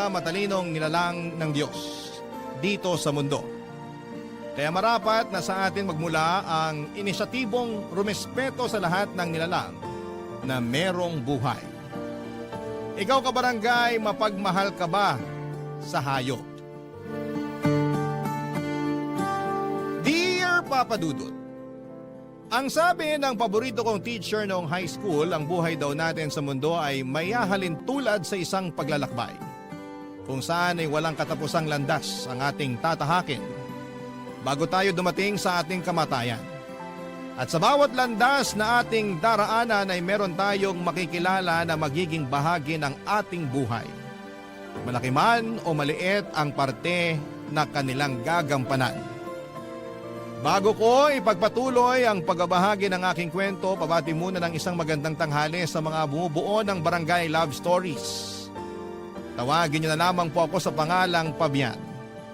pinakamatalinong nilalang ng Diyos dito sa mundo. Kaya marapat na sa atin magmula ang inisyatibong rumespeto sa lahat ng nilalang na merong buhay. Ikaw kabarangay, mapagmahal ka ba sa hayop? Dear Papa Dudut, ang sabi ng paborito kong teacher noong high school, ang buhay daw natin sa mundo ay mayahalin tulad sa isang paglalakbay, kung saan ay walang katapusang landas ang ating tatahakin bago tayo dumating sa ating kamatayan. At sa bawat landas na ating daraanan ay meron tayong makikilala na magiging bahagi ng ating buhay. Malaki man o maliit ang parte na kanilang gagampanan. Bago ko ipagpatuloy ang pagbabahagi ng aking kwento, pabati muna ng isang magandang tanghali sa mga bumubuo ng Barangay Love Stories. Tawagin niyo na lamang po ako sa pangalang Pabian,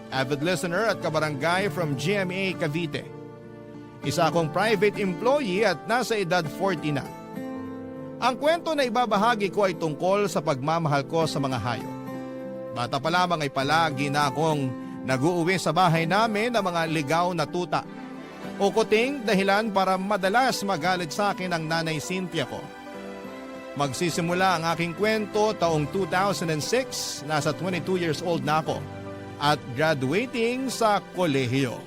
avid listener at kabarangay from GMA Cavite. Isa akong private employee at nasa edad 40 na. Ang kwento na ibabahagi ko ay tungkol sa pagmamahal ko sa mga hayop. Bata pa lamang ay palagi na akong nag-uuwi sa bahay namin ng mga ligaw na tuta o kuting dahilan para madalas magalit sa akin ang nanay Cynthia ko. Magsisimula ang aking kwento taong 2006, nasa 22 years old na ako at graduating sa kolehiyo.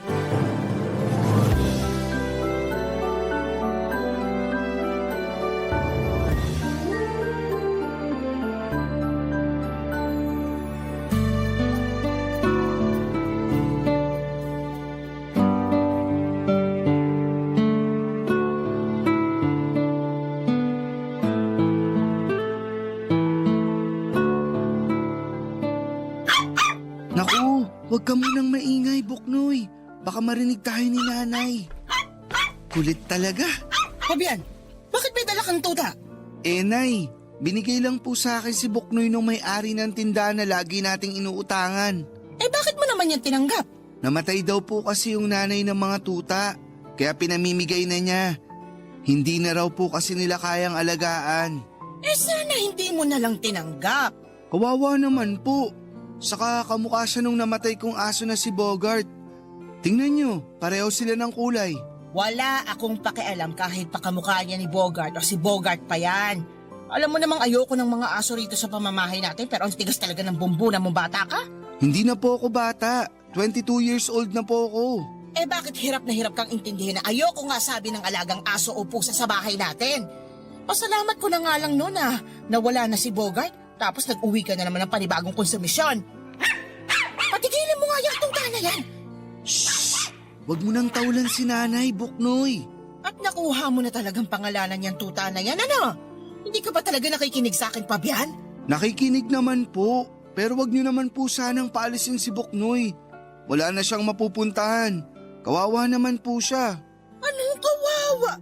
Naku, huwag ka munang maingay, Buknoy. Baka marinig tayo ni nanay. Kulit talaga. Pabian, bakit may dala kang tuta? Nay, binigay lang po sa akin si Buknoy nung may-ari ng tindahan na lagi nating inuutangan. Bakit mo naman yan tinanggap? Namatay daw po kasi yung nanay ng mga tuta, kaya pinamimigay na niya. Hindi na raw po kasi nila kayang alagaan. Sana hindi mo na lang tinanggap. Kawawa naman po. Saka kamukha siya nung namatay kong aso na si Bogart. Tingnan nyo, pareho sila ng kulay. Wala akong pakialam kahit pakamukha niya ni Bogart o si Bogart pa yan. Alam mo namang ayoko ng mga aso rito sa pamamahay natin pero ang tigas talaga ng bumbuna mo, bata ka? Hindi na po ako bata. 22 years old na po ako. Bakit hirap na hirap kang intindihin na ayoko nga sabi ng alagang aso o pusa sa bahay natin? Pasalamat ko na nga lang noon na wala na si Bogart tapos nag-uwi ka na naman ng panibagong konsumisyon. Patigilin mo nga yung tuta na yan! Shhh! Huwag mo nang tawalan si nanay, Buknoy. At nakuha mo na talagang pangalanan niyang tuta na yan, ano? Hindi ka ba talaga nakikinig sa akin, Pabian? Nakikinig naman po, pero wag niyo naman po sanang paalisin si Buknoy. Wala na siyang mapupuntahan. Kawawa naman po siya. Anong kawawa?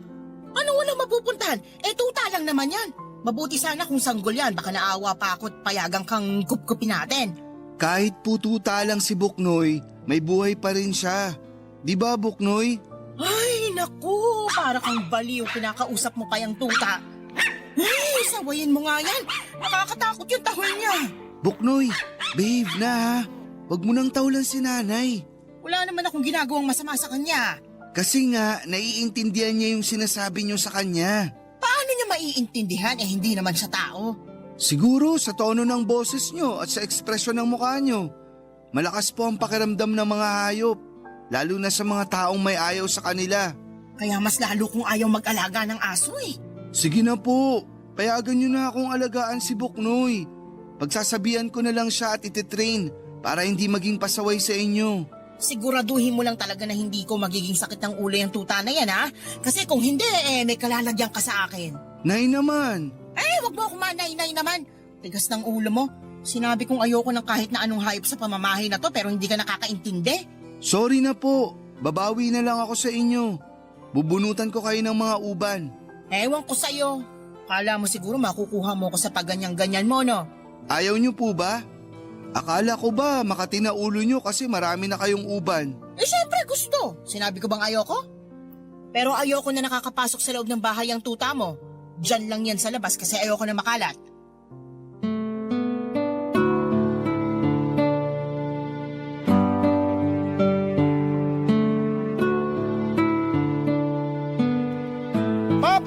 Anong walang mapupuntahan? Tuta lang naman yan. Mabuti sana kung sanggol yan, baka naawa pa ako at payagang kang kupkupin natin. Kahit po tuta lang si Buknoy, may buhay pa rin siya. Di ba, Buknoy? Ay, naku, para kang baliw, pinakausap mo pa yung tuta. Ay, sawayin mo nga yan. Nakakatakot yung tahol niya. Buknoy, behave na ha. Wag mo nang tawalan si nanay. Wala naman akong ginagawang masama sa kanya. Kasi nga, naiintindihan niya yung sinasabi niyo sa kanya. Paano niya maiintindihan hindi naman siya tao? Siguro sa tono ng boses niyo at sa ekspresyon ng mukha niyo. Malakas po ang pakiramdam ng mga hayop, lalo na sa mga taong may ayaw sa kanila. Kaya mas lalo kong ayaw mag-alaga ng aso eh. Sige na po, payagan niyo na akong alagaan si Buknoy. Pagsasabihan ko na lang siya at ititrain para hindi maging pasaway sa inyo. Siguraduhin mo lang talaga na hindi ko magiging sakit ng ulo yung tuta na yan, ha? Kasi kung hindi, may kalalagyan ka sa akin. Nay naman. Wag mo akong manay-nay naman. Tigas ng ulo mo. Sinabi kong ayoko ng kahit na anong hayop sa pamamahay na to pero hindi ka nakakaintindi. Sorry na po, babawi na lang ako sa inyo. Bubunutan ko kayo ng mga uban. Ewan ko sa'yo. Kala mo siguro makukuha mo ko sa pagganyan-ganyan mo, no? Ayaw niyo po ba? Akala ko ba makatina ulo niyo kasi marami na kayong uban? Syempre gusto. Sinabi ko bang ayoko? Pero ayoko na nakakapasok sa loob ng bahay ang tuta mo. Diyan lang yan sa labas kasi ayoko na makalat.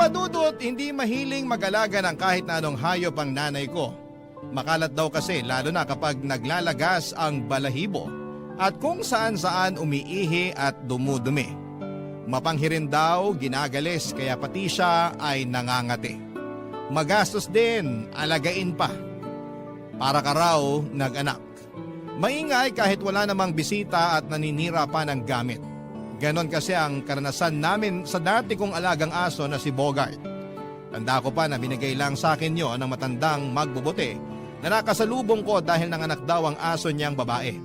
Padudot, hindi mahiling mag-alaga ng kahit na anong hayop ang nanay ko. Makalat daw kasi lalo na kapag naglalagas ang balahibo at kung saan-saan umiihi at dumudumi. Mapanghirin daw, ginagalis kaya pati siya ay nangangati. Magastos din, alagain pa. Para ka raw nag-anak. Maingay kahit wala namang bisita at naninira pa ng gamit. Ganon kasi ang karanasan namin sa dati kong alagang aso na si Bogart. Tanda ko pa na binigay lang sa akin yon ng matandang magbubuti na nakasalubong ko dahil nanganak daw ang aso niyang babae.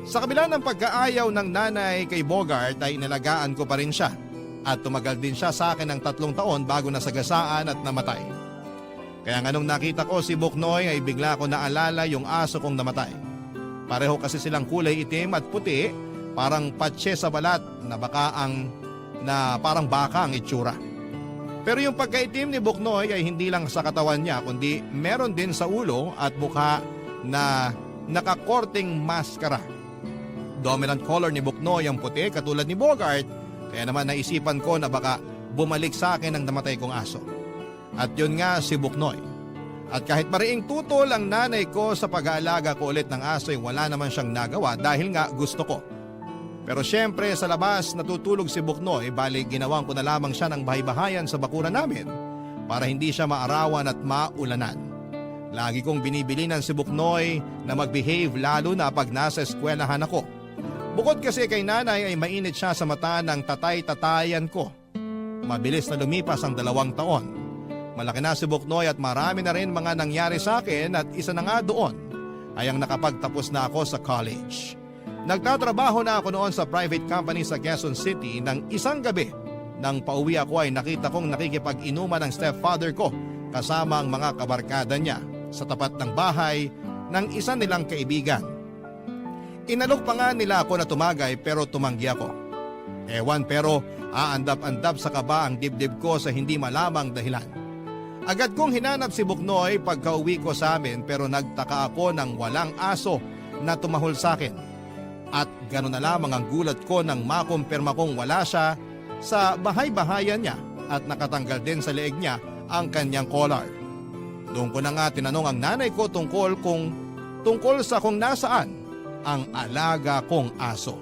Sa kabila ng pagkaayaw ng nanay kay Bogart ay inalagaan ko pa rin siya at tumagal din siya sa akin ng 3 taon bago nasagasaan at namatay. Kaya nga nung nakita ko si Buknoy ay bigla ko naalala yung aso kong namatay. Pareho kasi silang kulay itim at puti, parang patse sa balat na parang baka ang itsura. Pero yung pagkaitim ni Buknoy ay hindi lang sa katawan niya kundi meron din sa ulo at mukha na nakakorting maskara. Dominant color ni Buknoy ang puti katulad ni Bogart, kaya naman naisipan ko na baka bumalik sa akin ang namatay kong aso. At yun nga si Buknoy. At kahit mariing tutol ang nanay ko sa pag-aalaga ko ulit ng aso ay wala naman siyang nagawa dahil nga gusto ko. Pero syempre sa labas natutulog si Buknoy bali ginawan ko na lamang siya ng bahay-bahayan sa bakuran namin para hindi siya maarawan at maulanan. Lagi kong binibilinan si Buknoy na mag-behave lalo na pag nasa eskwelahan ako. Bukod kasi kay nanay ay mainit siya sa mata ng tatay-tatayan ko. Mabilis na lumipas ang 2 taon. Malaki na si Buknoy at marami na rin mga nangyari sa akin at isa na nga doon ay ang nakapagtapos na ako sa college. Nagtatrabaho na ako noon sa private company sa Quezon City nang isang gabi. Nang pauwi ako ay nakita kong nakikipag-inuman ng stepfather ko kasama ang mga kabarkada niya sa tapat ng bahay ng isa nilang kaibigan. Inalok pa nga nila ako na tumagay pero tumanggi ako. Ewan pero aandap-andap sa kaba ang dibdib ko sa hindi malamang dahilan. Agad kong hinanap si Buknoy pagka-uwi ko sa amin pero nagtaka ako nang walang aso na tumahol sa akin. At gano'n na lamang ang gulat ko nang makumpirma kong wala siya sa bahay-bahayan niya at nakatanggal din sa leeg niya ang kanyang collar. Doon ko na nga tinanong ang nanay ko tungkol sa kung nasaan ang alaga kong aso.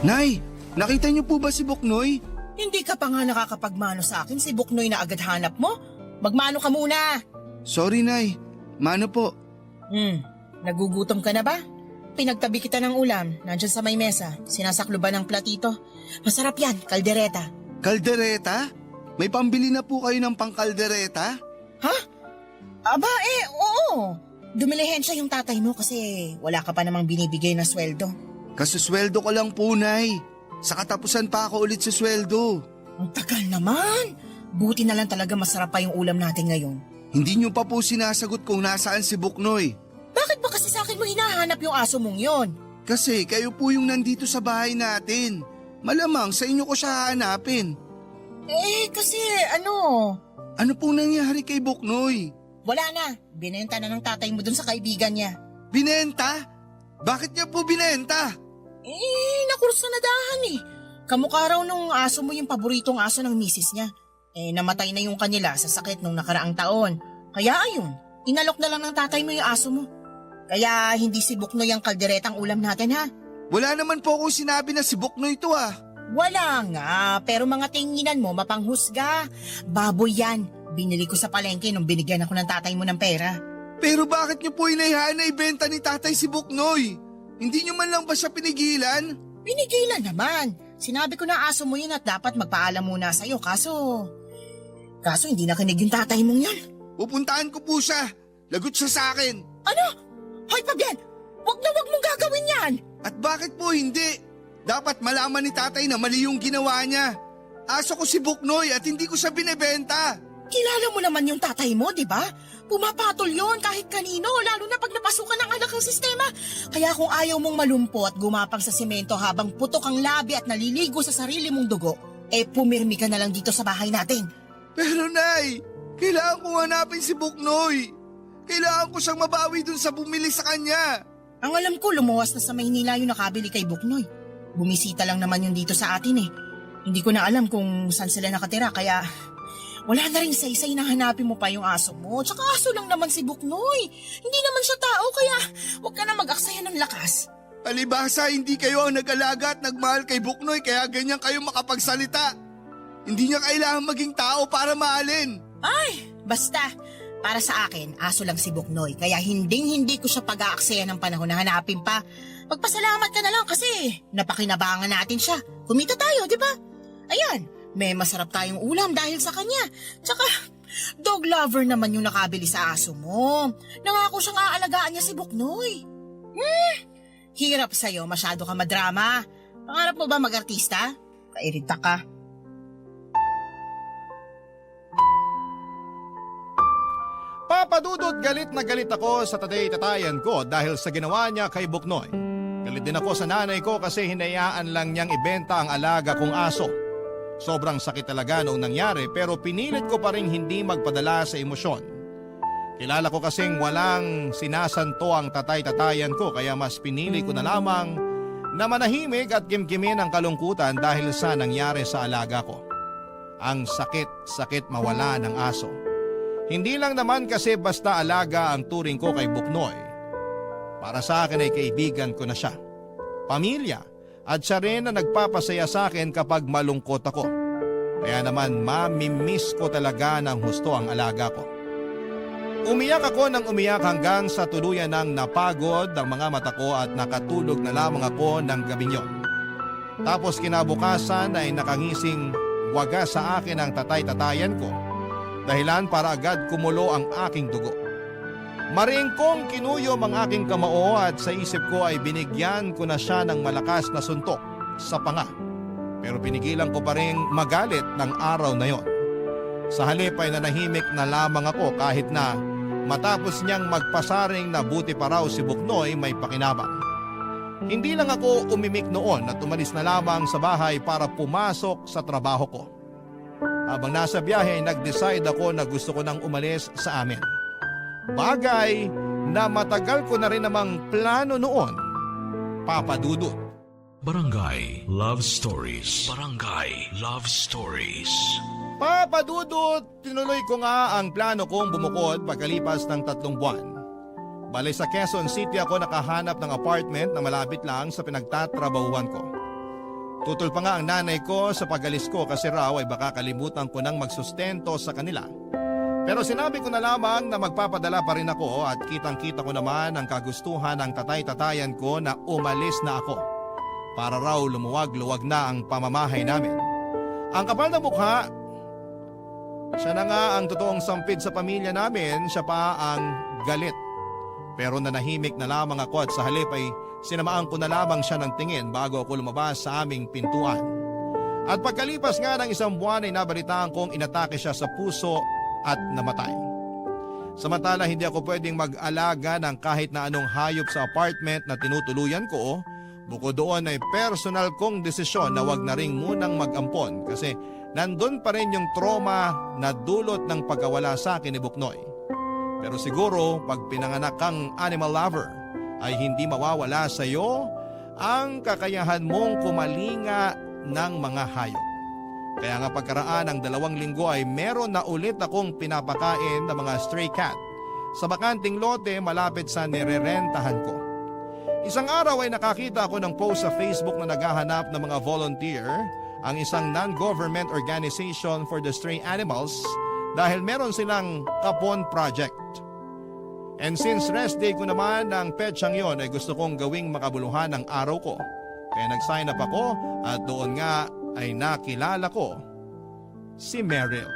Nay, nakita niyo po ba si Buknoy? Hindi ka pa nga nakakapagmano sa akin, si Buknoy na agad hanap mo. Magmano ka muna. Sorry, Nay. Mano po? Nagugutom ka na ba? Pinagtabi kita ng ulam, nandyan sa may mesa, sinasakluban ng platito. Masarap yan, kaldereta. Kaldereta? May pambili na po kayo ng pangkaldereta? Ha? Aba oo. Dumilihensya yung tatay mo kasi wala ka pa namang binibigay na sweldo. Kasusweldo ko lang po, Nay. Sa katapusan pa ako ulit sa sweldo. Ang tagal naman. Buti na lang talaga masarap pa yung ulam natin ngayon. Hindi niyo pa po sinasagot kung nasaan si Buknoy. Bakit ba kasi sa akin mo hinahanap yung aso mong yon? Kasi kayo po yung nandito sa bahay natin. Malamang sa inyo ko siya hahanapin. Kasi Ano pong nangyari kay Buknoy? wala na. Binenta na ng tatay mo dun sa kaibigan niya. Binenta? Bakit niya po binenta? Nakurso na dahan Kamukha raw nung aso mo yung paboritong aso ng misis niya. Namatay na yung kanila sa sakit nung nakaraang taon. Kaya ayun, inalok na lang ng tatay mo yung aso mo. Kaya hindi si Buknoy ang kalderetang ulam natin ha. Wala naman po akong sinabi na si Buknoy to ah. Wala nga, pero mga tinginan mo mapanghusga. Baboy yan. Binili ko sa palengke nung binigyan ako ng tatay mo ng pera. Pero bakit niyo po inayaan na ibenta ni tatay si Buknoy? Hindi niyo man lang ba siya pinigilan? Pinigilan naman. Sinabi ko na aso mo yun at dapat magpaalam muna sa'yo kaso hindi nakinig yung tatay mong yun. Pupuntahan ko po siya. Lagot siya sa akin. Ano? Hoy Fabian! Wag mong gagawin yan! At bakit po hindi? Dapat malaman ni tatay na mali yung ginawa niya. Aso ko si Buknoy at hindi ko siya binebenta. Kilala mo naman yung tatay mo, di ba? Pumapatol yon kahit kanino, lalo na pag napasukan ng alak ng sistema. Kaya kung ayaw mong malumpo at gumapang sa simento habang putok ang labi at naliligo sa sarili mong dugo, pumirmi ka na lang dito sa bahay natin. Pero Nay, kailangan kong hanapin si Buknoy. Kailangan ko siyang mabawi dun sa bumili sa kanya. Ang alam ko, lumuwas na sa Maynila yung nakabili kay Buknoy. Bumisita lang naman yun dito sa atin eh. Hindi ko na alam kung saan sila nakatira, kaya wala na rin saysay na hanapin mo pa yung aso mo. Tsaka aso lang naman si Buknoy. Hindi naman siya tao, kaya huwag ka na mag-aksaya ng lakas. Palibhasa, hindi kayo ang nag-alaga at nagmahal kay Buknoy kaya ganyan kayo makapagsalita. Hindi niya kailangan maging tao para mahalin. Ay, basta. Para sa akin, aso lang si Buknoy. Kaya hindi ko siya pag-aaksaya ng panahon na hanapin pa. Magpasalamat ka na lang kasi napakinabangan natin siya. Kumita tayo, di ba? Ayan, may masarap tayong ulam dahil sa kanya. Tsaka, dog lover naman yung nakabili sa aso mo. Nangako siyang aalagaan niya si Buknoy. Hirap sa'yo, masyado ka madrama. Pangarap mo ba mag-artista? Kairita ka. Papadudot, galit na galit ako sa tatay-tatayan ko dahil sa ginawa niya kay Buknoy. Galit din ako sa nanay ko kasi hinayaan lang niyang ibenta ang alaga kong aso. Sobrang sakit talaga noong nangyari pero pinilit ko pa rin hindi magpadala sa emosyon. Kilala ko kasing walang sinasanto ang tatay-tatayan ko kaya mas pinili ko na lamang na manahimik at kimkimin ang kalungkutan dahil sa nangyari sa alaga ko. Ang sakit mawala ng aso. Hindi lang naman kasi basta alaga ang turing ko kay Buknoy. Para sa akin ay kaibigan ko na siya. Pamilya at siya rin na nagpapasaya sa akin kapag malungkot ako. Kaya naman mamimiss ko talaga ng husto ang alaga ko. Umiyak ako ng umiyak hanggang sa tuluyan ng napagod ang mga mata ko at nakatulog na lamang ako ng gabing yon. Tapos kinabukasan ay nakangising waga sa akin ang tatay-tatayan ko. Dahilan para agad kumulo ang aking dugo. Mariing kong kinuyom ang aking kamao at sa isip ko ay binigyan ko na siya ng malakas na suntok sa panga. Pero pinigilan ko pa rin magalit ng araw na yon. Sa halip ay nanahimik na lamang ako kahit na matapos niyang magpasaring na buti pa raw si Buknoy may pakinabang. Hindi lang ako umimik noon at umalis na lamang sa bahay para pumasok sa trabaho ko. Habang nasa biyahe ay nag-decide ako na gusto ko nang umalis sa amin. Bagay na matagal ko na rin namang plano noon, Papa Dudut. Barangay Love Stories. Barangay Love Stories. Papa Dudut, tinuloy ko nga ang plano kong bumukod pagkalipas ng 3 buwan. Bale sa Quezon City ako nakahanap ng apartment na malapit lang sa pinagtatrabahuan ko. Tutol pa nga ang nanay ko sa pag-alis ko kasi raw ay baka kalimutan ko nang magsustento sa kanila. Pero sinabi ko na lamang na magpapadala pa rin ako at kitang-kita ko naman ang kagustuhan ng tatay-tatayan ko na umalis na ako. Para raw lumuwag-luwag na ang pamamahay namin. Ang kapal na mukha, siya na nga ang totoong sampid sa pamilya namin, siya pa ang galit. Pero nanahimik na lamang ako at sa halip ay sinamaan ko na lamang siya ng tingin bago ako lumabas sa aming pintuan. At pagkalipas nga ng 1 buwan ay nabalitaan kong inatake siya sa puso at namatay. Samantala hindi ako pwedeng mag-alaga ng kahit na anong hayop sa apartment na tinutuluyan ko. Bukod doon ay personal kong desisyon na wag na ring munang mag-ampon kasi nandun pa rin yung trauma na dulot ng pagkawala sa akin ni Buknoy. Pero siguro pag pinanganak kang animal lover ay hindi mawawala sa iyo ang kakayahan mong kumalinga ng mga hayop. Kaya nga pagkaraan ng 2 linggo ay meron na ulit akong pinapakain ng mga stray cat sa bakanting lote malapit sa nirerentahan ko. Isang araw ay nakakita ako ng post sa Facebook na naghahanap ng mga volunteer, ang isang non-government organization for the stray animals dahil meron silang kapon project. And since rest day ko naman ng petsyang yon ay gusto kong gawing makabuluhan ng araw ko. Kaya nag-sign up ako at doon nga ay nakilala ko si Meryl.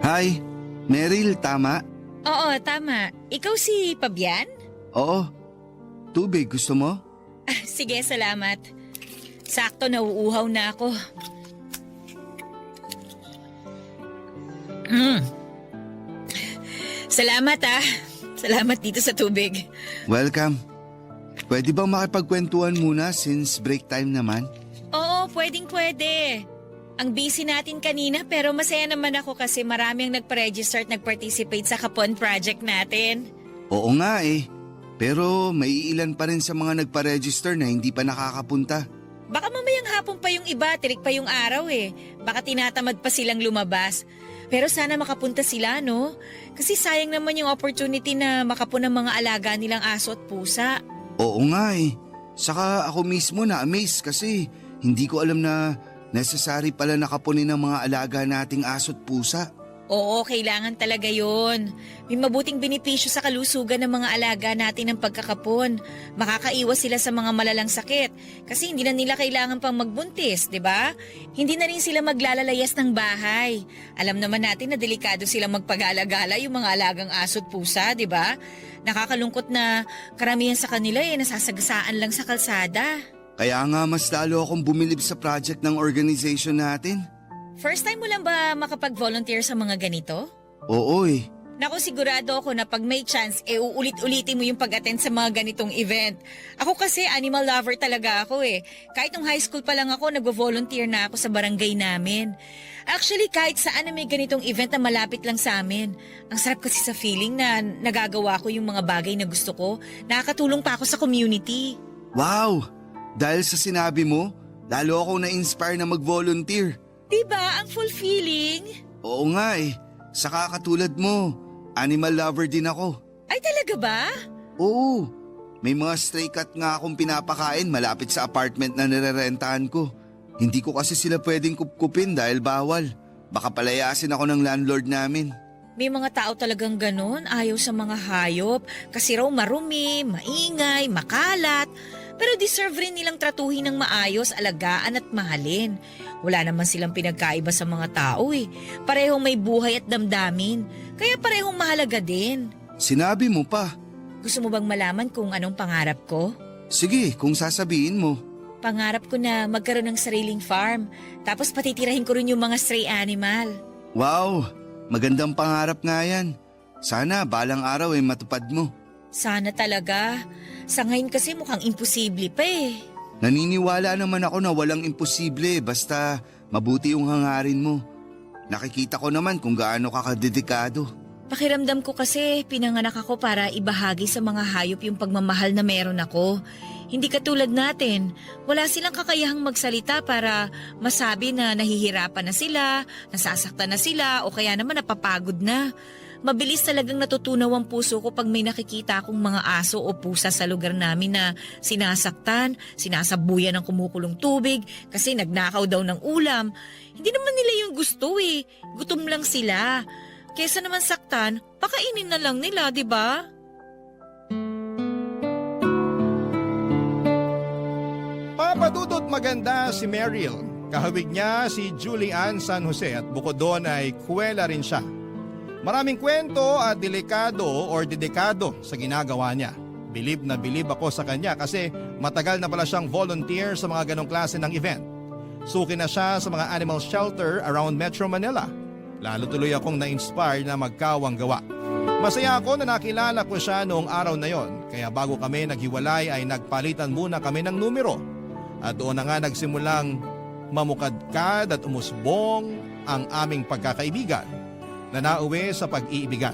Hi, Meryl, tama? Oo, tama. Ikaw si Pabian? Oo. Tubig, gusto mo? Sige, salamat. Sakto, nauuhaw na ako. Salamat Salamat dito sa tubig. Welcome. Pwede bang makipagkwentuhan muna since break time naman? Oo, pwede. Ang busy natin kanina pero masaya naman ako kasi marami ang nagpa-register at nag-participate sa Kapon project natin. Oo nga eh. Pero may ilan pa rin sa mga nagpa-register na hindi pa nakakapunta. Baka mamayang hapon pa yung iba, tirik pa yung araw eh. Baka tinatamad pa silang lumabas. Pero sana makapunta sila, no? Kasi sayang naman yung opportunity na makapun ng mga alaga nilang aso at pusa. Oo nga eh. Saka ako mismo na-amaze kasi hindi ko alam na necessary pala nakapunin ng mga alaga nating aso at pusa. Oo, kailangan talaga yon. May mabuting benepisyo sa kalusugan ng mga alaga natin ng pagkakapon. Makakaiwas sila sa mga malalang sakit kasi hindi na nila kailangan pang magbuntis, di ba? Hindi na rin sila maglalalayas ng bahay. Alam naman natin na delikado silang magpag-alagala yung mga alagang aso at pusa, di ba? Nakakalungkot na karamihan sa kanila nasasagasaan lang sa kalsada. Kaya nga mas lalo akong bumilib sa project ng organization natin. First time mo lang ba makapag-volunteer sa mga ganito? Oo eh. Naku, sigurado ako na pag may chance, uulit-ulitin mo yung pag-attend sa mga ganitong event. Ako kasi animal lover talaga ako eh. Kahit nung high school pa lang ako, nag-volunteer na ako sa barangay namin. Actually, kahit saan na may ganitong event na malapit lang sa amin. Ang sarap kasi sa feeling na nagagawa ko yung mga bagay na gusto ko. Nakakatulong pa ako sa community. Wow! Dahil sa sinabi mo, lalo akong na-inspire na mag-volunteer. Diba? Ang fulfilling. Oo nga eh. Saka katulad mo, animal lover din ako. Ay, talaga ba? Oo. May mga stray cat nga akong pinapakain malapit sa apartment na nirerentahan ko. Hindi ko kasi sila pwedeng kupkupin dahil bawal. Baka palayasin ako ng landlord namin. May mga tao talagang ganun, ayaw sa mga hayop kasi raw marumi, maingay, makalat. Pero deserve rin nilang tratuhin ng maayos, alagaan at mahalin. Wala naman silang pinagkaiba sa mga tao eh. Parehong may buhay at damdamin. Kaya parehong mahalaga din. Sinabi mo pa. Gusto mo bang malaman kung anong pangarap ko? Sige, kung sasabihin mo. Pangarap ko na magkaroon ng sariling farm. Tapos patitirahin ko rin yung mga stray animal. Wow, magandang pangarap nga yan. Sana balang araw ay matupad mo. Sana talaga. Sa ngayon kasi mukhang imposible pa eh. Naniniwala naman ako na walang imposible basta mabuti yung hangarin mo. Nakikita ko naman kung gaano ka kadedikado. Pakiramdam ko kasi pinanganak ako para ibahagi sa mga hayop yung pagmamahal na meron ako. Hindi katulad natin, wala silang kakayahang magsalita para masabi na nahihirapan na sila, nasasaktan na sila o kaya naman napapagod na. Mabilis talagang natutunaw ang puso ko pag may nakikita akong mga aso o pusa sa lugar namin na sinasaktan, sinasabuyan ng kumukulong tubig kasi nagnakaw daw ng ulam. Hindi naman nila yung gusto eh, gutom lang sila. Kesa naman saktan, pakainin na lang nila, di ba? Papadudot maganda si Meryl. Kahawig niya si Julian San Jose at bukod doon ay kuwela rin siya. Maraming kwento at dedikado sa ginagawa niya. Bilib na bilib ako sa kanya kasi matagal na pala siyang volunteer sa mga ganong klase ng event. Suki na siya sa mga animal shelter around Metro Manila. Lalo tuloy akong na-inspire na magkawang gawa. Masaya ako na nakilala ko siya noong araw na yon, kaya bago kami naghiwalay ay nagpalitan muna kami ng numero. At doon na nga nagsimulang mamukadkad at umusbong ang aming pagkakaibigan na nauwi sa pag-iibigan.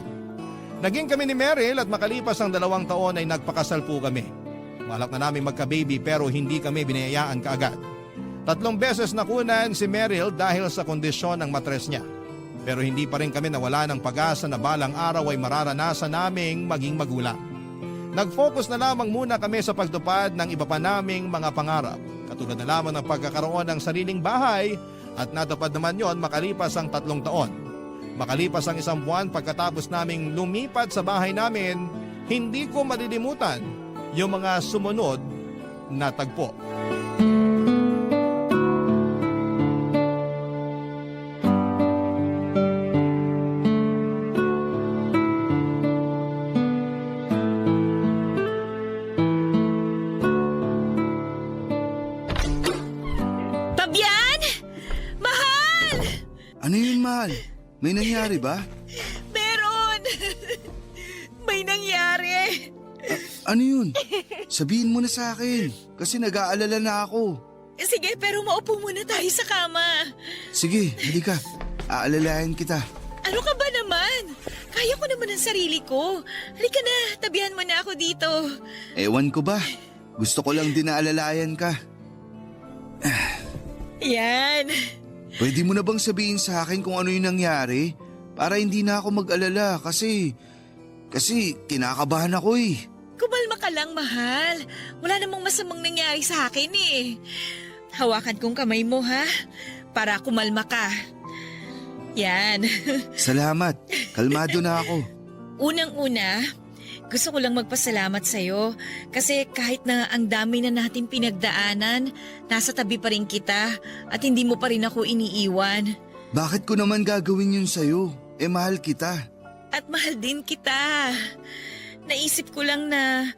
Naging kami ni Meryl at makalipas ang 2 taon ay nagpakasal po kami. Balak na namin magka-baby pero hindi kami binayaan kaagad. 3 beses nakunan si Meryl dahil sa kondisyon ng matres niya. Pero hindi pa rin kami nawala ng pag-asa na balang araw ay mararanasan naming maging magulang. Nag-focus na lamang muna kami sa pagtupad ng iba pa naming mga pangarap. Katulad na lamang ng pagkakaroon ng sariling bahay at natupad naman yon makalipas ang 3 taon. Makalipas ang 1 buwan pagkatapos naming lumipat sa bahay namin, hindi ko malilimutan yung mga sumunod na tagpo. Ano yun, mahal? May nangyari ba? Meron! May nangyari! Ano yun? Sabihin mo na sa akin, kasi nag-aalala na ako. Sige, pero maupo muna tayo sa kama. Sige, halika. Aalalayan kita. Ano ka ba naman? Kaya ko naman ang sarili ko. Halika na, tabihan mo na ako dito. Ewan ko ba? Gusto ko lang din na alalayan ka. Yan. Pwede mo na bang sabihin sa akin kung ano yung nangyari? Para hindi na ako mag-alala kasi kinakabahan ako eh. Kumalma ka lang, mahal. Wala namang masamang nangyari sa akin eh. Hawakan kong kamay mo, ha? Para kumalma ka. Yan. Salamat. Kalmado na ako. Unang-una, gusto ko lang magpasalamat sa'yo kasi kahit na ang dami na natin pinagdaanan, nasa tabi pa rin kita at hindi mo pa rin ako iniiwan. Bakit ko naman gagawin yun sa'yo? Mahal kita. At mahal din kita. Naisip ko lang na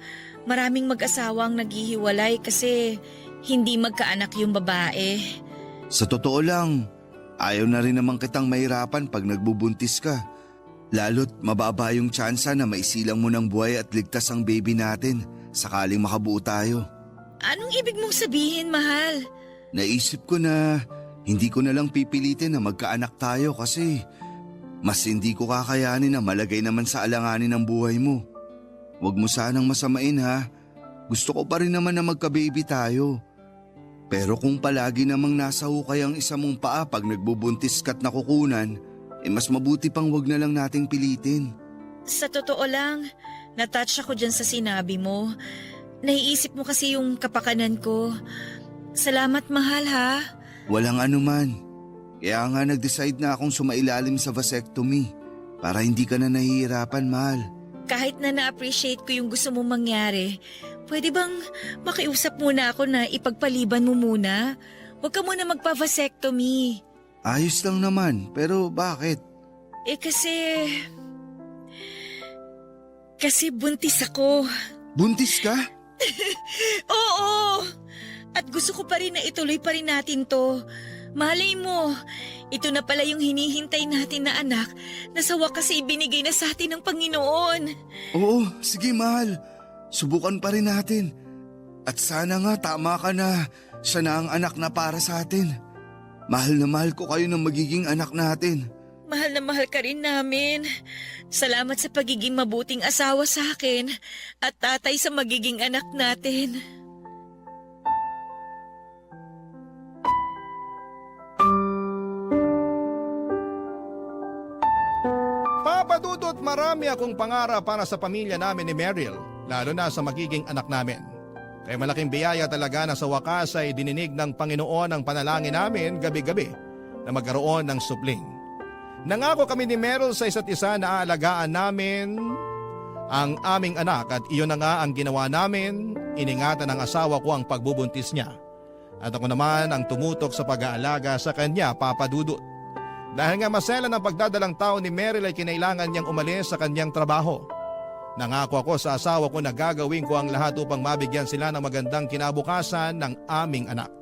maraming mag-asawang naghihiwalay kasi hindi magkaanak yung babae. Sa totoo lang, ayaw na rin naman kitang mahirapan pag nagbubuntis ka. Lalo't mababa yung tsansa na maisilang mo ng buhay at ligtas ang baby natin sakaling makabuo tayo. Anong ibig mong sabihin, mahal? Naisip ko na hindi ko na lang pipilitin na magkaanak tayo kasi mas hindi ko kakayanin na malagay naman sa alanganin ang buhay mo. Huwag mo sanang masamain ha. Gusto ko pa rin naman na magka-baby tayo. Pero kung palagi namang nasa hukay ang isa mong paa pag nagbubuntis ka't nakukunan, mas mabuti pang wag na lang nating pilitin. Sa totoo lang, natouch ako dyan sa sinabi mo. Naiisip mo kasi yung kapakanan ko. Salamat, mahal, ha? Walang anuman. Kaya nga nag-decide na akong sumailalim sa vasectomy para hindi ka na nahihirapan, mahal. Kahit na na-appreciate ko yung gusto mong mangyari, pwede bang makiusap muna ako na ipagpaliban mo muna? Huwag ka muna magpa-vasectomy. Ayos lang naman, pero bakit? Kasi buntis ako. Buntis ka? Oo! At gusto ko pa rin na ituloy pa rin natin to. Malay mo, ito na pala yung hinihintay natin na anak na sa wakas ay ibinigay na sa atin ng Panginoon. Oo, sige mahal. Subukan pa rin natin. At sana nga tama ka na siya na ang anak na para sa atin. Mahal na mahal ko kayo ng magiging anak natin. Mahal na mahal ka rin namin. Salamat sa pagiging mabuting asawa sa akin at tatay sa magiging anak natin. Papadudot marami akong pangarap para sa pamilya namin ni Meryl, lalo na sa magiging anak namin. Kaya malaking biyaya talaga na sa wakas ay dininig ng Panginoon ang panalangin namin gabi-gabi na magkaroon ng supling. Nangako kami ni Meryl sa isa't isa na aalagaan namin ang aming anak at iyon na nga ang ginawa namin. Iningatan ng asawa ko ang pagbubuntis niya. At ako naman ang tumutok sa pag-aalaga sa kanya, Papa Dudut. Dahil nga masela ng pagdadalang tao ni Meryl ay kinailangan niyang umalis sa kanyang trabaho. Nangako ako sa asawa ko na gagawin ko ang lahat upang mabigyan sila ng magandang kinabukasan ng aming anak.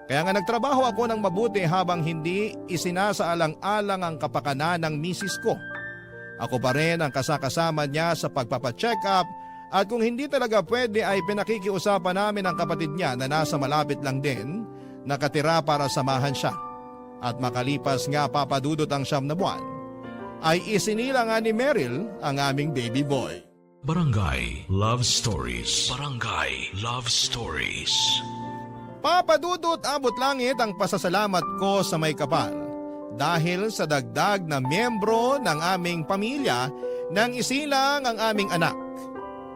Kaya nga nagtrabaho ako ng mabuti habang hindi isinasaalang-alang ang kapakanan ng misis ko. Ako pa rin ang kasakasama niya sa pagpapacheck up at kung hindi talaga pwede ay pinakikiusapan namin ang kapatid niya na nasa malapit lang din, nakatira para samahan siya. At makalipas nga papadudot ang 9 na buwan, ay isinila nga ni Meryl ang aming baby boy. Barangay Love Stories. Barangay Love Stories. Papadudot abot langit ang pasasalamat ko sa may kapal dahil sa dagdag na miyembro ng aming pamilya nang isilang ang aming anak.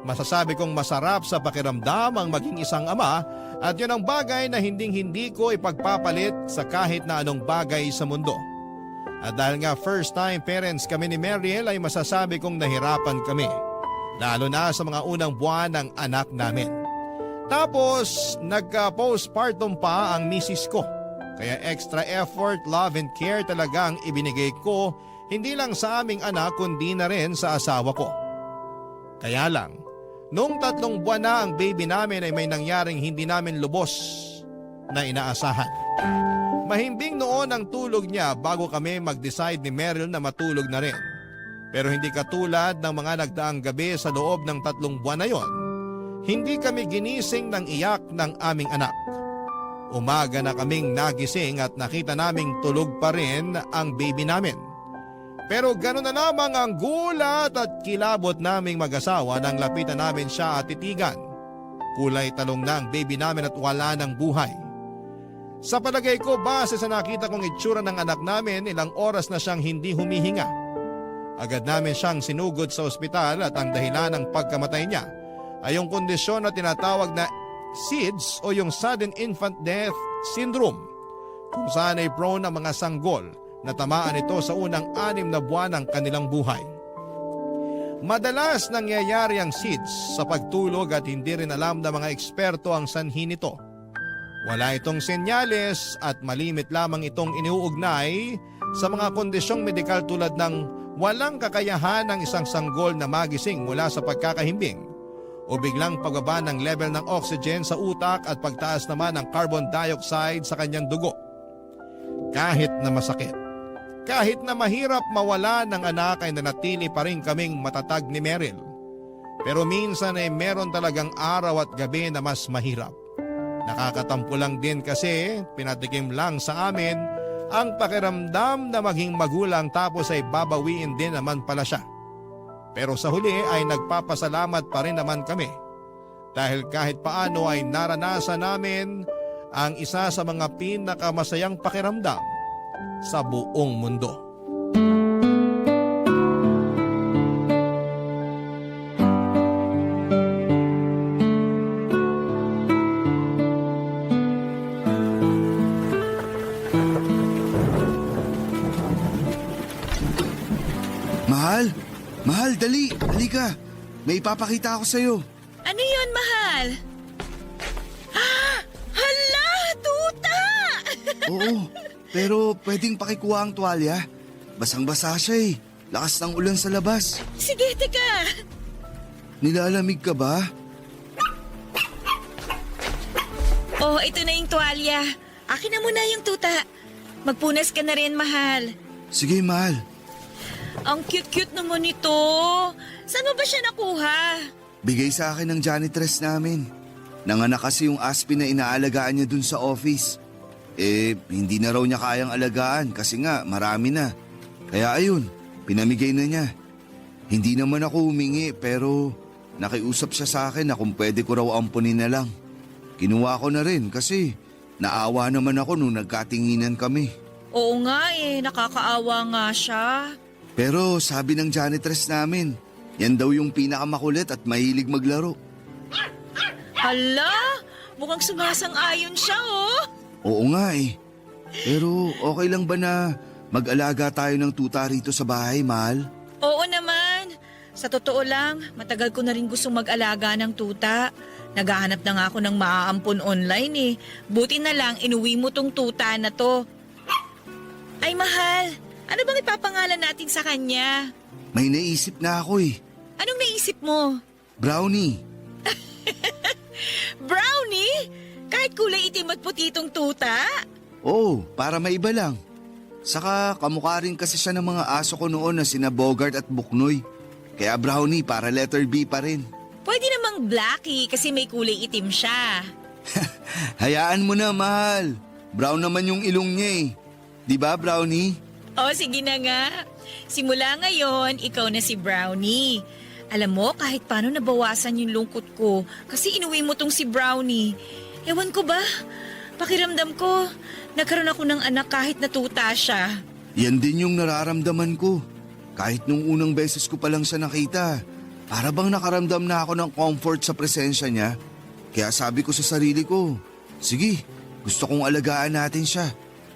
Masasabi kong masarap sa pakiramdam ang maging isang ama at yun ang bagay na hinding-hindi ko ipagpapalit sa kahit na anong bagay sa mundo. At dahil nga first time parents kami ni Meryl ay masasabi kong nahirapan kami, lalo na sa mga unang buwan ng anak namin. Tapos nagka-postpartum pa ang misis ko, kaya extra effort, love and care talaga ang ibinigay ko hindi lang sa aming anak kundi na rin sa asawa ko. Kaya lang, nung 3 buwan na ang baby namin ay may nangyaring hindi namin lubos na inaasahan. Mahimbing noon ang tulog niya bago kami mag-decide ni Meryl na matulog na rin. Pero hindi katulad ng mga nagdaang gabi sa loob ng 3 buwan na yon. Hindi kami ginising ng iyak ng aming anak. Umaga na kaming nagising at nakita naming tulog pa rin ang baby namin. Pero gano'n na lamang ang gulat at kilabot naming mag-asawa nang lapitan namin siya at titigan. Kulay talong na ang baby namin at wala ng buhay. Sa palagay ko, base sa nakita kong itsura ng anak namin, ilang oras na siyang hindi humihinga. Agad namin siyang sinugod sa ospital at ang dahilan ng pagkamatay niya ay yung kondisyon na tinatawag na SIDS o yung Sudden Infant Death Syndrome, kung saan ay prone ang mga sanggol na tamaan ito sa unang 6 na buwan ng kanilang buhay. Madalas nangyayari ang SIDS sa pagtulog at hindi rin alam ng mga eksperto ang sanhi nito. Wala itong senyales at malimit lamang itong iniuugnay sa mga kondisyong medikal tulad ng walang kakayahan ng isang sanggol na magising mula sa pagkakahimbing o biglang pagbaba ng level ng oxygen sa utak at pagtaas naman ng carbon dioxide sa kanyang dugo. Kahit na masakit, kahit na mahirap mawala ng anak ay nanatili pa rin kaming matatag ni Meryl. Pero minsan ay meron talagang araw at gabi na mas mahirap. Nakakatampo lang din kasi pinatikim lang sa amin ang pakiramdam na maging magulang tapos ay babawiin din naman pala siya. Pero sa huli ay nagpapasalamat pa rin naman kami dahil kahit paano ay naranasan namin ang isa sa mga pinakamasayang pakiramdam sa buong mundo. Mahal, dali. Halika. May ipapakita ako sa'yo. Ano yun, mahal? Hala, tuta! Oo, pero pwedeng pakikuha ang tuwalya. Basang-basa siya eh. Lakas ng ulan sa labas. Sige, teka. Nilalamig ka ba? Oh, ito na yung tuwalya. Akin na muna yung tuta. Magpunas ka na rin, mahal. Sige, mahal. Ang cute-cute naman ito. Saan mo ba siya nakuha? Bigay sa akin ng janitress namin. Nanganak kasi yung Aspen na inaalagaan niya dun sa office. Hindi na raw niya kayang alagaan kasi nga marami na. Kaya ayun, pinamigay na niya. Hindi naman ako humingi pero nakiusap siya sa akin na kung pwede ko raw ampunin na lang. Kinuha ko na rin kasi naawa naman ako nung nagkatinginan kami. Oo nga nakakaawa nga siya. Pero sabi ng janitress namin, yan daw yung pinakamakulit at mahilig maglaro. Hala, mukhang sumasang-ayon siya Oo nga eh. Pero okay lang ba na mag-alaga tayo ng tuta rito sa bahay, mahal? Oo naman. Sa totoo lang, matagal ko na rin gustong mag-alaga ng tuta. Naghahanap na nga ako ng maaampon online Buti na lang inuwi mo tong tuta na to. Ay mahal, ano bang ipapangalan natin sa kanya? May naisip na ako eh. Anong naisip mo? Brownie. Brownie? Kahit kulay itim at puti itong tuta? Oo, para maiba lang. Saka kamukha rin kasi siya ng mga aso ko noon na sina Bogart at Buknoy. Kaya Brownie para letter B pa rin. Pwede namang Blackie kasi may kulay itim siya. Hayaan mo na, mahal. Brown naman yung ilong niya eh. Di ba, Brownie? O sige na nga. Simula ngayon, ikaw na si Brownie. Alam mo, kahit paano nabawasan yung lungkot ko kasi inuwi mo tong si Brownie. Ewan ko ba? Pakiramdam ko, nagkaroon ako ng anak kahit natuta siya. Yan din yung nararamdaman ko. Kahit nung unang beses ko pa lang siya nakita, para bang nakaramdam na ako ng comfort sa presensya niya. Kaya sabi ko sa sarili ko, sige, gusto kong alagaan natin siya.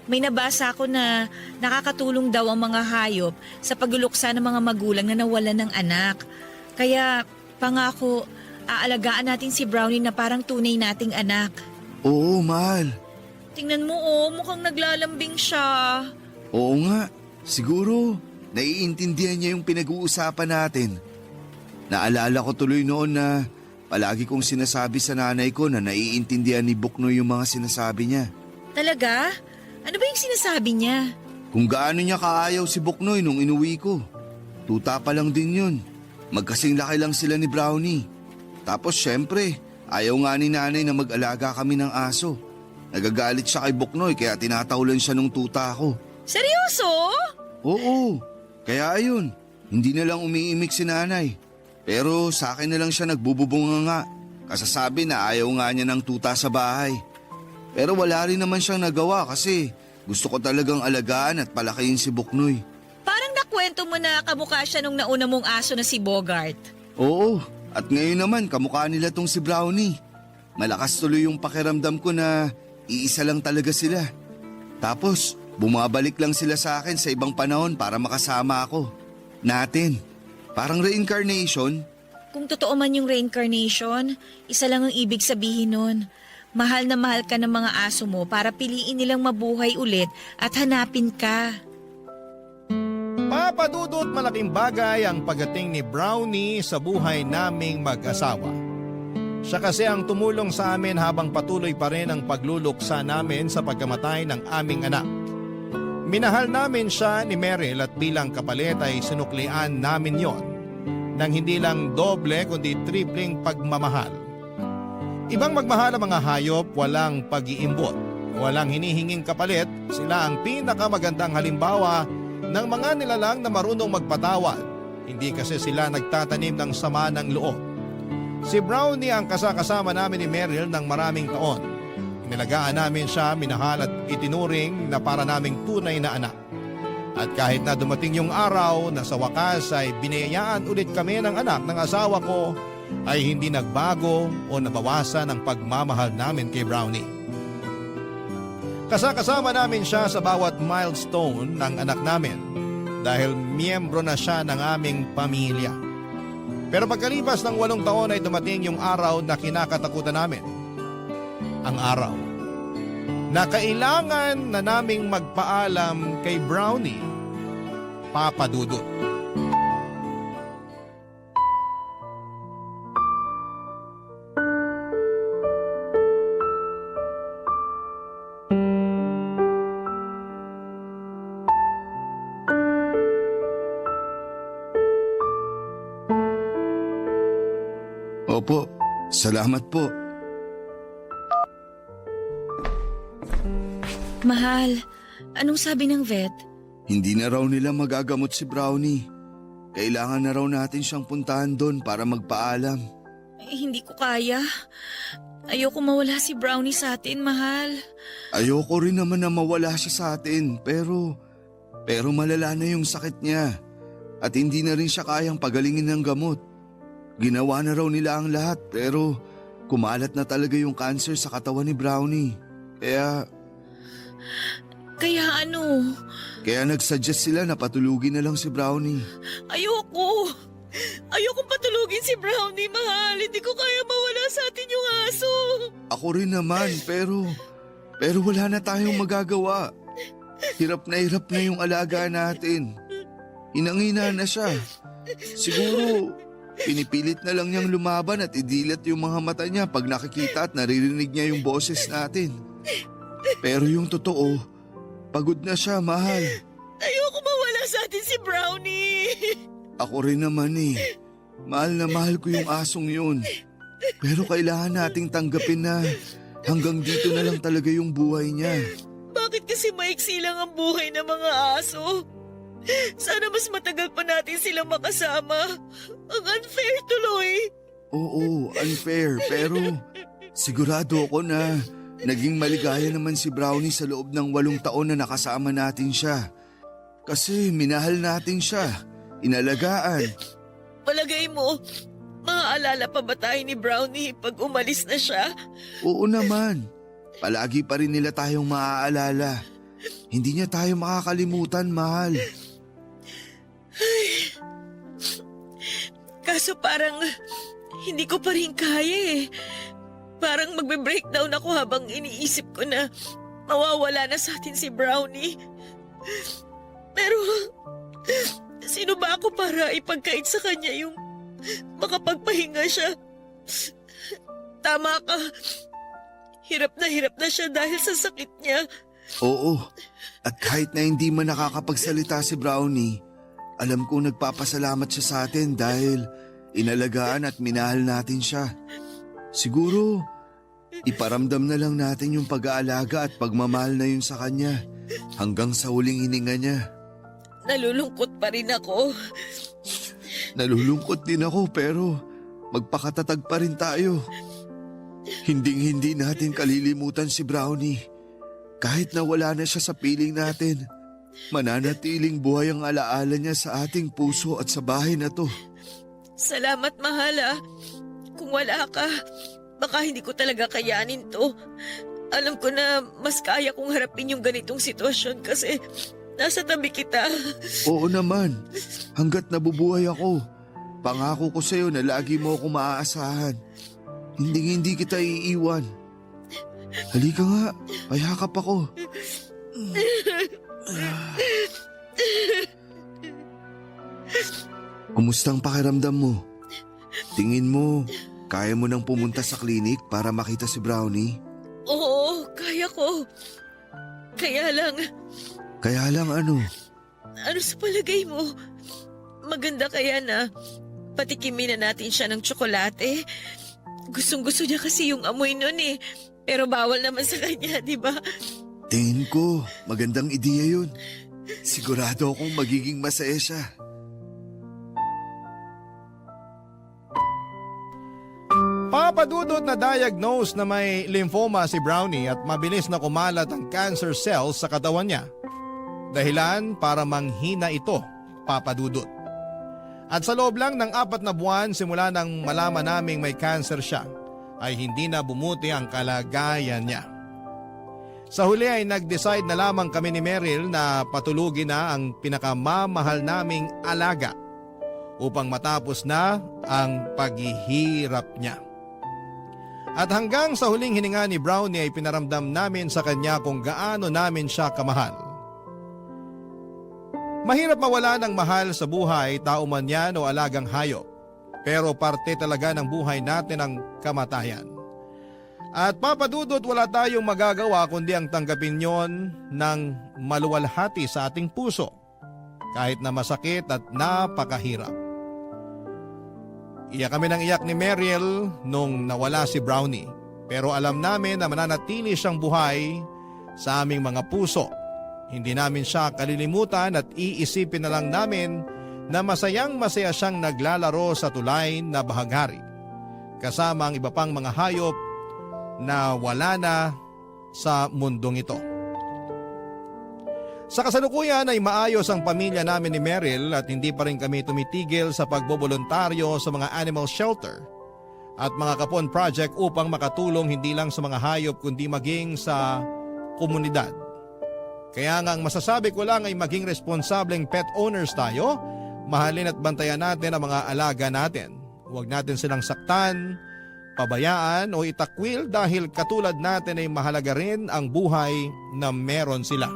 May nabasa ako na nakakatulong daw ang mga hayop sa pagluluksa ng mga magulang na nawalan ng anak. Kaya pangako, aalagaan natin si Brownie na parang tunay nating anak. Oo, mahal. Tingnan mo mukhang naglalambing siya. Oo nga, siguro naiintindihan niya yung pinag-uusapan natin. Naalala ko tuloy noon na palagi kong sinasabi sa nanay ko na naiintindihan ni Buknoy yung mga sinasabi niya. Talaga? Ano ba yung sinasabi niya? Kung gaano niya kaayaw si Buknoy nung inuwi ko. Tuta pa lang din yun. Magkasing laki lang sila ni Brownie. Tapos syempre, ayaw nga ni nanay na mag-alaga kami ng aso. Nagagalit siya kay Buknoy kaya tinatawalan siya nung tuta ko. Seryoso? Oo, kaya ayun, hindi na lang umiimik si nanay. Pero sa akin na lang siya nagbububunga nga. Kasasabi na ayaw nga niya ng tuta sa bahay. Pero wala rin naman siyang nagawa kasi gusto ko talagang alagaan at palakihin si Buknoy. Parang nakwento mo na kamukha siya nung nauna mong aso na si Bogart. Oo, at ngayon naman kamukha nila tong si Brownie. Malakas tuloy yung pakiramdam ko na iisa lang talaga sila. Tapos bumabalik lang sila sa akin sa ibang panahon para makasama ako. Natin. Parang reincarnation. Kung totoo man yung reincarnation, isa lang ang ibig sabihin nun. Mahal na mahal ka ng mga aso mo para piliin nilang mabuhay ulit at hanapin ka. Papa Dudut, malaking bagay ang pagdating ni Brownie sa buhay naming mag-asawa. Siya kasi ang tumulong sa amin habang patuloy pa rin ang pagluluksa namin sa pagkamatay ng aming anak. Minahal namin siya ni Meryl at bilang kapalit ay sinuklian namin yon nang hindi lang doble kundi tripling pagmamahal. Ibang magmahal ang mga hayop, walang pag-iimbot, walang hinihinging kapalit, sila ang pinakamagandang halimbawa ng mga nilalang na marunong magpatawad. Hindi kasi sila nagtatanim ng sama ng loob. Si Brownie ang kasama namin ni Meryl ng maraming taon. Inilagaan namin siya, minahal at itinuring na para naming tunay na anak. At kahit na dumating yung araw na sa wakas ay binayaan ulit kami ng anak ng asawa ko, ay hindi nagbago o nabawasan ang pagmamahal namin kay Brownie. Kasama namin siya sa bawat milestone ng anak namin dahil miyembro na siya ng aming pamilya. Pero pagkalipas ng 8 taon ay dumating yung araw na kinakatakutan namin. Ang araw na kailangan na naming magpaalam kay Brownie, Papa Dudut. Opo, salamat po. Mahal, anong sabi ng vet? Hindi na raw nila magagamot si Brownie. Kailangan na raw natin siyang puntahan doon para magpaalam. Hindi ko kaya. Ayoko mawala si Brownie sa atin, mahal. Ayoko rin naman na mawala siya sa atin pero malala na yung sakit niya at hindi na rin siya kayang pagalingin ng gamot. Ginawa na raw nila ang lahat pero kumalat na talaga yung cancer sa katawan ni Brownie. Kaya ano? Kaya nagsuggest sila na patulugin na lang si Brownie. Ayoko. Ayokong patulugin si Brownie, mahal. Hindi ko kaya mawala sa atin yung aso. Ako rin naman pero wala na tayong magagawa. Hirap na yung alaga natin. Inangina na siya. Siguro pinipilit na lang niyang lumaban at idilat yung mga mata niya pag nakikita at naririnig niya yung boses natin. Pero yung totoo, pagod na siya, mahal. Ayoko mawala sa atin si Brownie. Ako rin naman eh. Mahal na mahal ko yung asong yun. Pero kailangan nating tanggapin na hanggang dito na lang talaga yung buhay niya. Bakit kasi maiksi lang ang buhay ng mga aso? Sana mas matagal pa natin silang makasama. Ang unfair tuloy. Oo, unfair. Pero sigurado ako na naging maligaya naman si Brownie sa loob ng 8 taon na nakasama natin siya. Kasi minahal natin siya. Inalagaan. Palagay mo, maaalala pa ba tayo ni Brownie pag umalis na siya? Oo naman. Palagi pa rin nila tayong maaalala. Hindi niya tayo makakalimutan, mahal. Kaso parang hindi ko pa rin kaya eh. Parang magbe-breakdown ako habang iniisip ko na mawawala na sa atin si Brownie. Pero sino ba ako para ipagkait sa kanya yung makapagpahinga siya? Tama ka. Hirap na siya dahil sa sakit niya. Oo, at kahit na hindi man nakakapagsalita si Brownie, alam kong nagpapasalamat siya sa atin dahil inalagaan at minahal natin siya. Siguro, iparamdam na lang natin yung pag-aalaga at pagmamahal na yun sa kanya hanggang sa huling hininga niya. Nalulungkot pa rin ako. Nalulungkot din ako pero magpakatatag pa rin tayo. Hinding-hindi natin kalilimutan si Brownie. Kahit na wala na siya sa piling natin, mananatiling buhay ang alaala niya sa ating puso at sa bahay na to. Salamat, mahal ah. Kung wala ka, baka hindi ko talaga kayanin to. Alam ko na mas kaya kong harapin yung ganitong sitwasyon kasi nasa tabi kita. Oo naman, hanggat nabubuhay ako, pangako ko sa'yo na lagi mo ako maaasahan. Hindi kita iiwan. Halika nga, payakap ako. Kumusta ang pakiramdam mo? Tingin mo, kaya mo nang pumunta sa klinik para makita si Brownie? Oo, kaya ko. Kaya lang Ano? ano sa palagay mo? Maganda kaya na patikimin na natin siya ng tsokolate? Gustong-gusto niya kasi yung amoy nun eh. Pero bawal naman sa kanya, di ba? Tingin ko, magandang ideya yun. Sigurado akong magiging masaya siya. Papadudot na diagnose na may lymphoma si Brownie at mabilis na kumalat ang cancer cells sa katawan niya. Dahilan para manghina ito, papadudot. At sa loob lang ng 4 na buwan simula nang malaman naming may cancer siya, ay hindi na bumuti ang kalagayan niya. Sa huli ay nag-decide na lamang kami ni Meryl na patulugin na ang pinakamamahal naming alaga upang matapos na ang paghihirap niya. At hanggang sa huling hininga ni Brownie ay pinaramdam namin sa kanya kung gaano namin siya kamahal. Mahirap mawala ng mahal sa buhay, tao man yan o alagang hayop. Pero parte talaga ng buhay natin ang kamatayan. At papadudot wala tayong magagawa kundi ang tanggapin yon ng maluwalhati sa ating puso. Kahit na masakit at napakahirap. Iyak kami ng iyak ni Meryl nung nawala si Brownie. Pero alam namin na mananatili siyang buhay sa aming mga puso. Hindi namin siya kalilimutan at iisipin na lang namin na masayang-masaya siyang naglalaro sa tulay na bahaghari. Kasama ang iba pang mga hayop na wala na sa mundong ito. Sa kasalukuyan ay maayos ang pamilya namin ni Meryl at hindi pa rin kami tumitigil sa pagbobolontaryo sa mga animal shelter at mga kapon project upang makatulong hindi lang sa mga hayop kundi maging sa komunidad. Kaya nga ang masasabi ko lang ay maging responsableng pet owners tayo. Mahalin at bantayan natin ang mga alaga natin. Huwag natin silang saktan, pabayaan o itakwil dahil katulad natin ay mahalaga rin ang buhay na meron sila.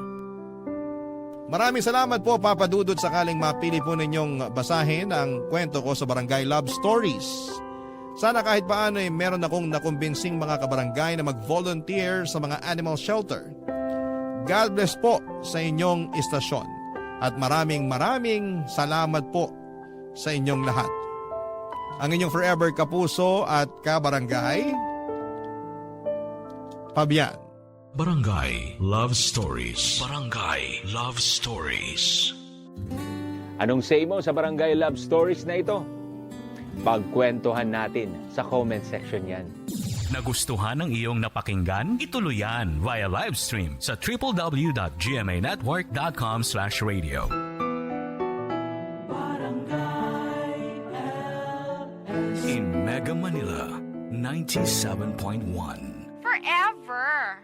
Maraming salamat po Papa Dudut sakaling mapili po ninyong basahin ang kwento ko sa Barangay Love Stories. Sana kahit paano ay meron akong nakumbinsing mga kabarangay na mag-volunteer sa mga animal shelter. God bless po sa inyong istasyon. At maraming salamat po sa inyong lahat. Ang inyong forever kapuso at kabarangay, Fabian. Barangay Love Stories. Barangay Love Stories. Anong say mo sa Barangay Love Stories na ito? Pagkwentuhan natin sa comment section yan. Nagustuhan ng iyong napakinggan? Ituloy yan via live stream sa www.gmanetwork.com/radio. In Mega Manila, 97.1. Forever.